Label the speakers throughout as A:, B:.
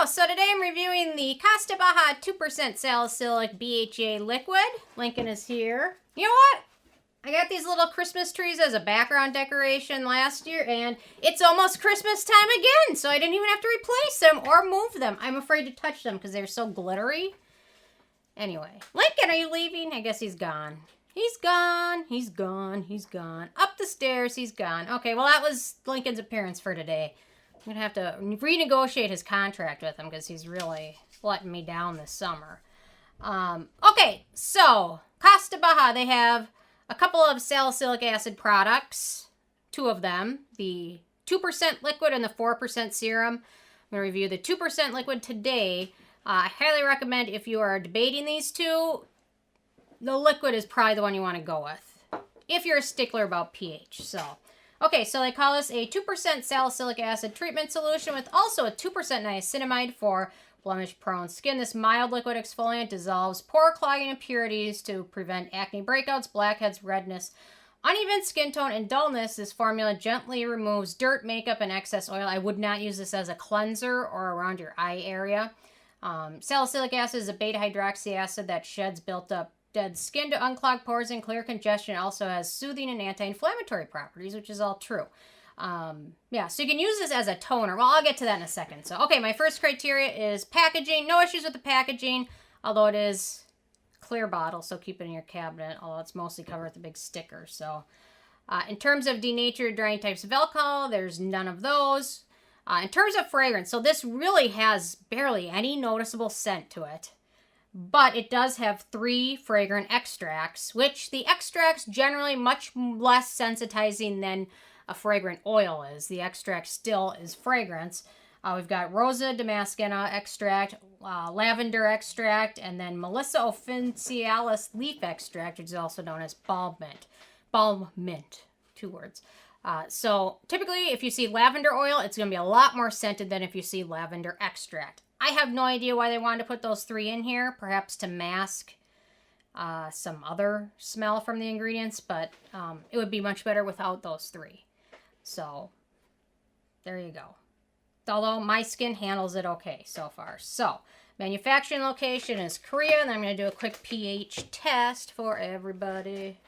A: Hello, so today I'm reviewing the Cos De Baha 2% Salicylic BHA liquid. Lincoln is here. You know what? I got these little Christmas trees as a background decoration last year, and it's almost Christmas time again, so I didn't even have to replace them or move them. I'm afraid to touch them because they're so glittery. Anyway, Lincoln, are you leaving? I guess he's gone. He's gone. He's gone. He's gone. Up the stairs, he's gone. Okay, well, that was Lincoln's appearance for today. I'm going to have to renegotiate his contract with him because he's really letting me down this summer. Okay, so Cos De Baha, they have a couple of salicylic acid products, two of them, the 2% liquid and the 4% serum. I'm going to review the 2% liquid today. I highly recommend if you are debating these two, the liquid is probably the one you want to go with, if you're a stickler about pH. Okay, so they call this a 2% salicylic acid treatment solution with also a 2% niacinamide for blemish-prone skin. This mild liquid exfoliant dissolves pore-clogging impurities to prevent acne breakouts, blackheads, redness, uneven skin tone, and dullness. This formula gently removes dirt, makeup, and excess oil. I would not use this as a cleanser or around your eye area. Salicylic acid is a beta-hydroxy acid that sheds built-up dead skin to unclog pores and clear congestion. It also has soothing and anti-inflammatory properties, which is all true. Yeah, so you can use this as a toner. Well, I'll get to that in a second. So, okay, my first criteria is packaging. No issues with the packaging, although it is clear bottle, so keep it in your cabinet, although it's mostly covered with a big sticker. So, in terms of denatured drying types of alcohol, there's none of those. In terms of fragrance, so this really has barely any noticeable scent to it. But it does have 3 fragrant extracts, which the extracts generally much less sensitizing than a fragrant oil is. The extract still is fragrance. We've got Rosa, Damascena extract, Lavender extract, and then Melissa Officinalis leaf extract, which is also known as balm mint. Balm mint, 2 words. So typically, if you see lavender oil, it's going to be a lot more scented than if you see lavender extract. I have no idea why they wanted to put those 3 in here, perhaps to mask some other smell from the ingredients, but it would be much better without those 3. So, there you go. Although my skin handles it okay so far. So, manufacturing location is Korea, and I'm going to do a quick pH test for everybody.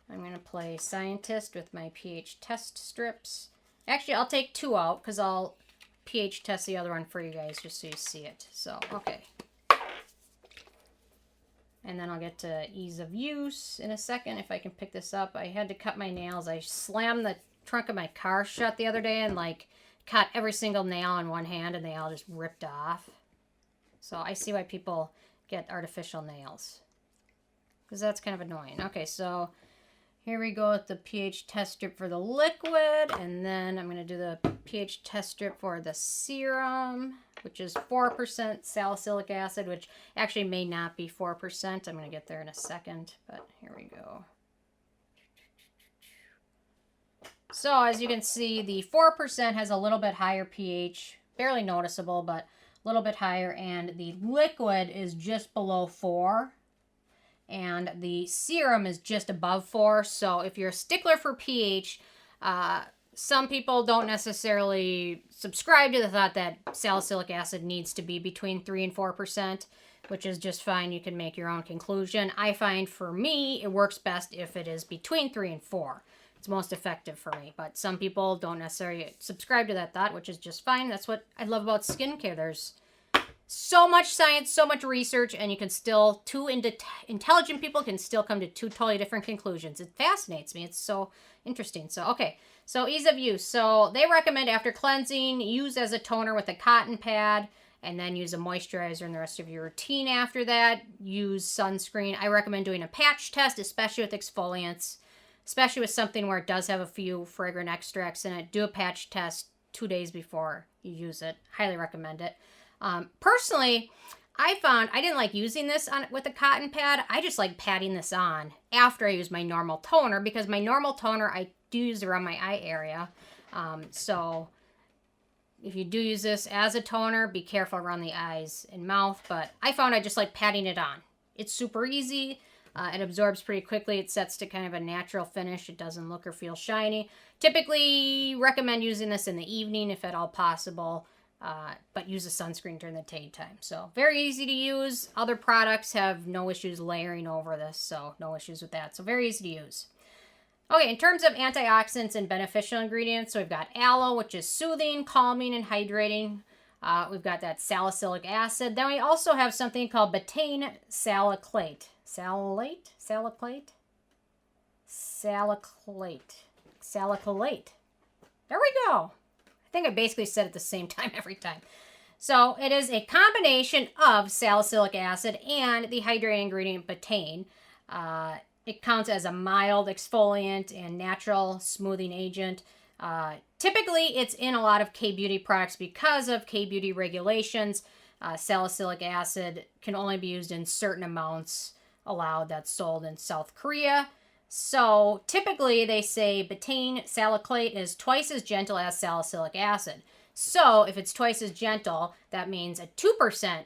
A: I'm going to play scientist with my pH test strips. Actually, I'll take 2 out because I'll pH test the other one for you guys just so you see it. So, okay. And then I'll get to ease of use in a second if I can pick this up. I had to cut my nails. I slammed the trunk of my car shut the other day and like cut every single nail in one hand and they all just ripped off. So I see why people get artificial nails, because that's kind of annoying. Okay, so here we go with the pH test strip for the liquid, and then I'm going to do the pH test strip for the serum, which is 4% salicylic acid, which actually may not be 4%. I'm going to get there in a second, but here we go. So as you can see, the 4% has a little bit higher pH, barely noticeable, but a little bit higher, and the liquid is just below 4. And the serum is just above 4. So if you're a stickler for pH, some people don't necessarily subscribe to the thought that salicylic acid needs to be between 3 and 4%, which is just fine. You can make your own conclusion. I find for me, it works best if it is between 3 and 4. It's most effective for me. But some people don't necessarily subscribe to that thought, which is just fine. That's what I love about skincare. There's so much science, so much research, and you can still, 2 intelligent people can still come to 2 totally different conclusions. It fascinates me. It's so interesting. So, okay. So, ease of use. So, they recommend after cleansing, use as a toner with a cotton pad, and then use a moisturizer in the rest of your routine after that. Use sunscreen. I recommend doing a patch test, especially with exfoliants, especially with something where it does have a few fragrant extracts in it. Do a patch test 2 days before you use it. Highly recommend it. Personally, I found I didn't like using this with a cotton pad. I just like patting this on after I use my normal toner, because my normal toner I do use around my eye area. So if you do use this as a toner, be careful around the eyes and mouth. But I found I just like patting it on. It's super easy. It absorbs pretty quickly. It sets to kind of a natural finish. It doesn't look or feel shiny. Typically recommend using this in the evening if at all possible. but use a sunscreen during the daytime. So very easy to use. Other products have no issues layering over this, so no issues with that. So very easy to use. Okay, in terms of antioxidants and beneficial ingredients, so we've got aloe, which is soothing, calming, and hydrating. We've got that salicylic acid. Then we also have something called Betaine salicylate. Salicylate. There we go. I think I basically said it at the same time every time. So it is a combination of salicylic acid and the hydrating ingredient betaine. It counts as a mild exfoliant and natural smoothing agent. Typically, it's in a lot of K-beauty products because of K-beauty regulations. Salicylic acid can only be used in certain amounts allowed that's sold in South Korea. So typically they say betaine salicylate is twice as gentle as salicylic acid. So if it's twice as gentle, that means a 2%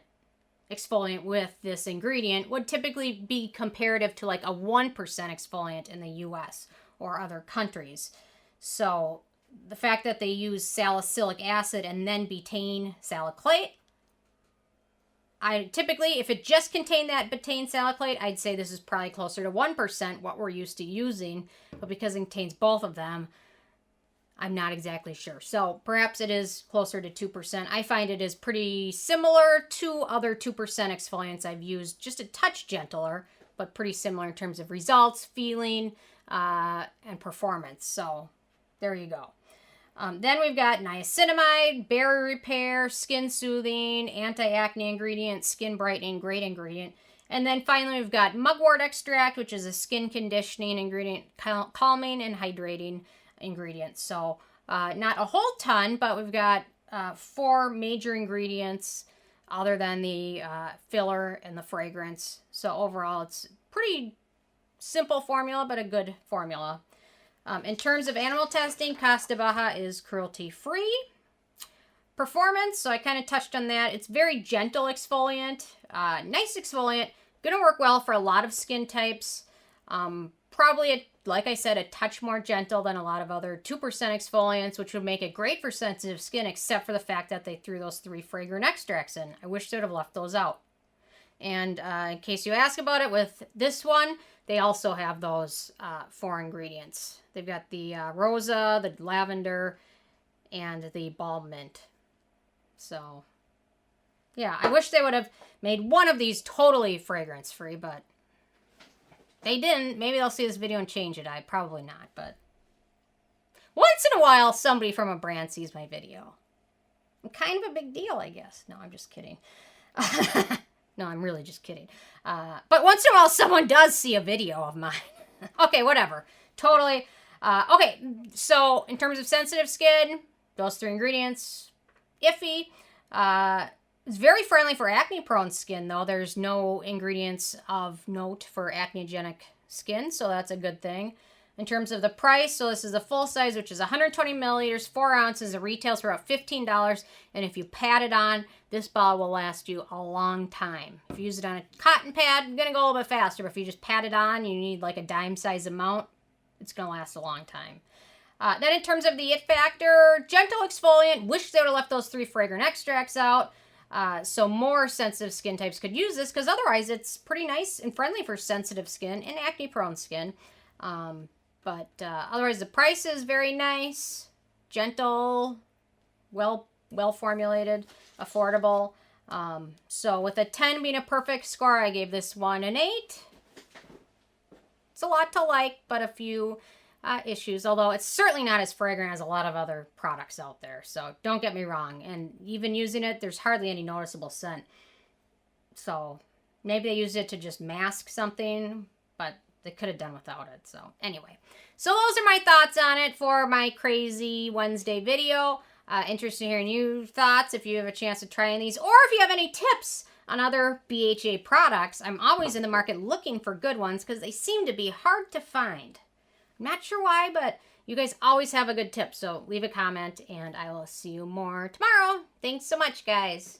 A: exfoliant with this ingredient would typically be comparative to like a 1% exfoliant in the US or other countries. So the fact that they use salicylic acid and then betaine salicylate, typically, if it just contained that betaine salicylate, I'd say this is probably closer to 1%, what we're used to using. But because it contains both of them, I'm not exactly sure. So perhaps it is closer to 2%. I find it is pretty similar to other 2% exfoliants I've used, just a touch gentler, but pretty similar in terms of results, feeling, and performance. So there you go. Then we've got niacinamide, barrier repair, skin soothing, anti-acne ingredient, skin brightening, great ingredient. And then finally we've got mugwort extract, which is a skin conditioning ingredient, calming and hydrating ingredient. So not a whole ton, but we've got 4 major ingredients other than the filler and the fragrance. So overall it's pretty simple formula, but a good formula. In terms of animal testing, Cos De BAHA is cruelty-free. Performance, so I kind of touched on that. It's very gentle exfoliant, nice exfoliant, going to work well for a lot of skin types. Probably, like I said, a touch more gentle than a lot of other 2% exfoliants, which would make it great for sensitive skin, except for the fact that they threw those 3 fragrant extracts in. I wish they would have left those out. And in case you ask about it, with this one, they also have those 4 ingredients. They've got the Rosa, the Lavender, and the Balm Mint. So, yeah, I wish they would have made one of these totally fragrance-free, but they didn't. Maybe they'll see this video and change it. Probably not, but once in a while, somebody from a brand sees my video. Kind of a big deal, I guess. No, I'm just kidding. No, I'm really just kidding. But once in a while, someone does see a video of mine. Okay, whatever. Totally. Okay, so in terms of sensitive skin, those 3 ingredients, iffy. It's very friendly for acne-prone skin, though. There's no ingredients of note for acneogenic skin, so that's a good thing. In terms of the price, so this is the full size, which is 120 milliliters, 4 ounces. It retails for about $15, and if you pat it on, this bottle will last you a long time. If you use it on a cotton pad, it's going to go a little bit faster, but if you just pat it on, you need like a dime size amount, it's going to last a long time. Then in terms of the it factor, gentle exfoliant. Wish they would have left those 3 fragrant extracts out. So more sensitive skin types could use this, because otherwise it's pretty nice and friendly for sensitive skin and acne-prone skin. But otherwise the price is very nice, gentle, well formulated, affordable. So with a 10 being a perfect score, I gave this one an 8. It's a lot to like, but a few issues, although it's certainly not as fragrant as a lot of other products out there. So don't get me wrong. And even using it, there's hardly any noticeable scent. So maybe they used it to just mask something, but they could have done without it. So anyway, so those are my thoughts on it for my crazy Wednesday video. Interested in hearing your thoughts if you have a chance to try these, or if you have any tips on other BHA products. I'm always in the market looking for good ones because they seem to be hard to find. I'm not sure why, but you guys always have a good tip. So leave a comment and I will see you more tomorrow. Thanks so much, guys.